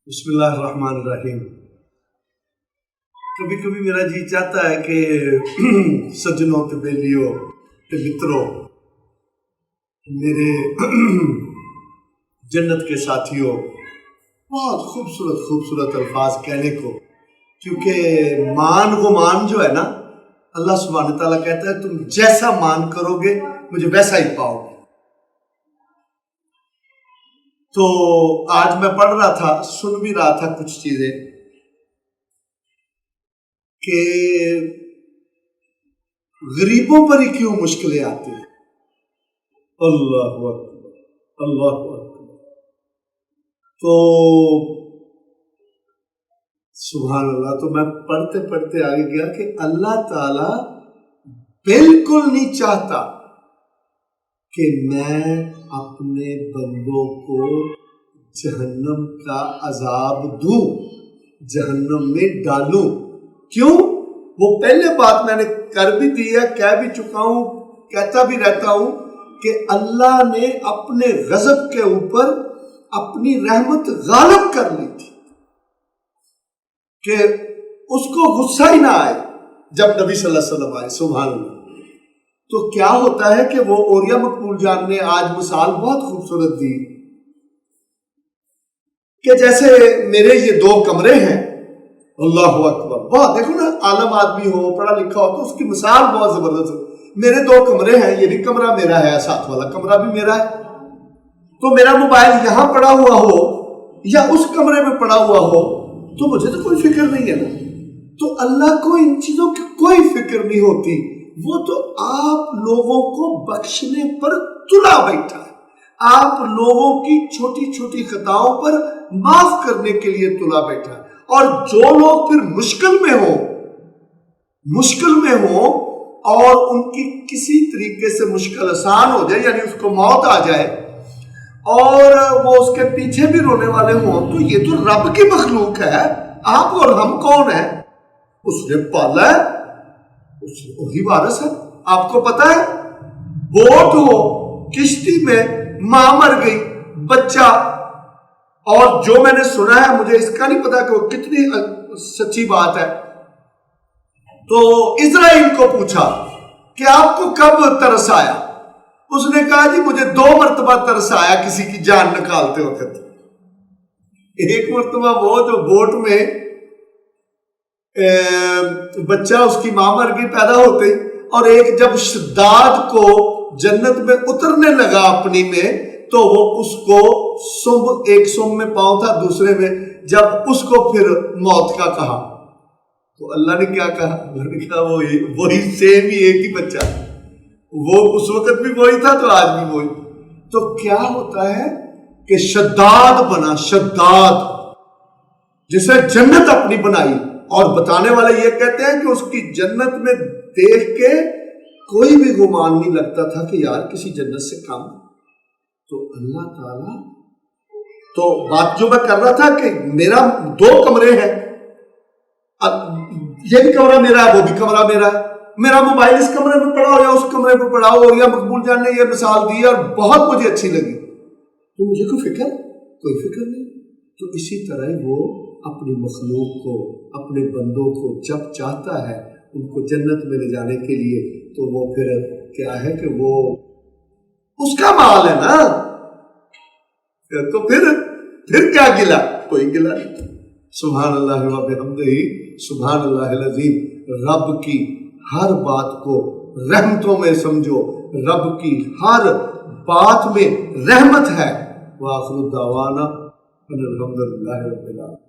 بسم اللہ الرحمن الرحیم۔ کبھی کبھی میرا جی چاہتا ہے کہ سجنوں تے بیلیوں تے متروں، میرے جنت کے ساتھیوں، بہت خوبصورت خوبصورت الفاظ کہنے کو، کیونکہ مان گمان جو ہے نا، اللہ سبحانہ تعالیٰ کہتا ہے تم جیسا مان کرو گے مجھے ویسا ہی پاؤ گے۔ تو آج میں پڑھ رہا تھا، سن بھی رہا تھا کچھ چیزیں کہ غریبوں پر ہی کیوں مشکلیں آتی ہیں۔ اللہ اکبر اللہ اکبر۔ تو سبحان اللہ، تو میں پڑھتے پڑھتے آگے گیا کہ اللہ تعالیٰ بالکل نہیں چاہتا کہ میں اپنے بندوں کو جہنم کا عذاب دوں، جہنم میں ڈالوں۔ کیوں؟ وہ پہلے بات میں نے کر بھی دی ہے، کہہ بھی چکا ہوں، کہتا بھی رہتا ہوں کہ اللہ نے اپنے غضب کے اوپر اپنی رحمت غالب کر لی تھی کہ اس کو غصہ ہی نہ آئے جب نبی صلی اللہ علیہ وسلم آئے۔ سبحان اللہ۔ تو کیا ہوتا ہے کہ وہ اوریہ مقبول جان نے آج مثال بہت خوبصورت دی کہ جیسے میرے یہ دو کمرے ہیں، اللہ اکبر، بہت دیکھو نا، عالم آدمی ہو، پڑھا لکھا ہو تو اس کی مثال بہت زبردست ہے۔ میرے دو کمرے ہیں، یہ بھی کمرہ میرا ہے، ساتھ والا کمرہ بھی میرا ہے، تو میرا موبائل یہاں پڑا ہوا ہو یا اس کمرے میں پڑا ہوا ہو تو مجھے تو کوئی فکر نہیں ہے نا۔ تو اللہ کو ان چیزوں کی کوئی فکر نہیں ہوتی، وہ تو آپ لوگوں کو بخشنے پر تلا بیٹھا ہے، آپ لوگوں کی چھوٹی چھوٹی خطاؤں پر معاف کرنے کے لیے تلا بیٹھا ہے۔ اور جو لوگ پھر مشکل میں ہوں اور ان کی کسی طریقے سے مشکل آسان ہو جائے، یعنی اس کو موت آ جائے اور وہ اس کے پیچھے بھی رونے والے ہوں، تو یہ تو رب کی مخلوق ہے، آپ اور ہم کون ہیں؟ اس نے پالا ہے، وہی وارث ہے۔ آپ کو پتا ہے، بوٹ ہو، کشتی میں ماں مر گئی، بچہ، اور جو میں نے سنا ہے، مجھے اس کا نہیں پتا کہ وہ کتنی سچی بات ہے، تو اسرائیل کو پوچھا کہ آپ کو کب ترس آیا؟ اس نے کہا جی مجھے 2 مرتبہ ترس آیا کسی کی جان نکالتے وقت۔ ایک مرتبہ وہ جو بوٹ میں بچہ اس کی ماں مر گئی پیدا ہوتے، اور ایک جب شداد کو جنت میں اترنے لگا اپنی میں، تو وہ اس کو سمب، ایک سمب میں پاؤں تھا دوسرے میں، جب اس کو پھر موت کا کہا تو اللہ نے کیا کہا؟ اللہ نے کہا وہی سیم ہی ایک ہی بچہ، وہ اس وقت بھی وہی تھا تو آج بھی وہی۔ تو کیا ہوتا ہے کہ شداد بنا، شداد جسے جنت اپنی بنائی، اور بتانے والے یہ کہتے ہیں کہ اس کی جنت میں دیکھ کے کوئی بھی گمان نہیں لگتا تھا کہ یار کسی جنت سے کم۔ تو اللہ تعالیٰ، تو بات جو میں کر رہا تھا کہ میرا 2 کمرے ہیں، یہ بھی کمرہ میرا ہے، وہ بھی کمرہ میرا ہے، میرا موبائل اس کمرے میں پڑا ہو یا اس کمرے میں پڑا ہو، یا مقبول جان نے یہ مثال دی اور بہت مجھے اچھی لگی، تو مجھے کوئی فکر نہیں۔ تو اسی طرح وہ اپنی مخلوق کو، اپنے بندوں کو جب چاہتا ہے ان کو جنت میں لے جانے کے لیے، تو وہ پھر کیا ہے کہ وہ اس کا مال ہے نا، تو پھر کیا گلا؟ کوئی گلا نہیں۔ سبحان اللہ و بحمدہ، سبحان اللہ العظیم۔ رب کی ہر بات کو رحمتوں میں سمجھو، رب کی ہر بات میں رحمت ہے۔ وآخر دعوانا ان الحمد للہ رب العالمین۔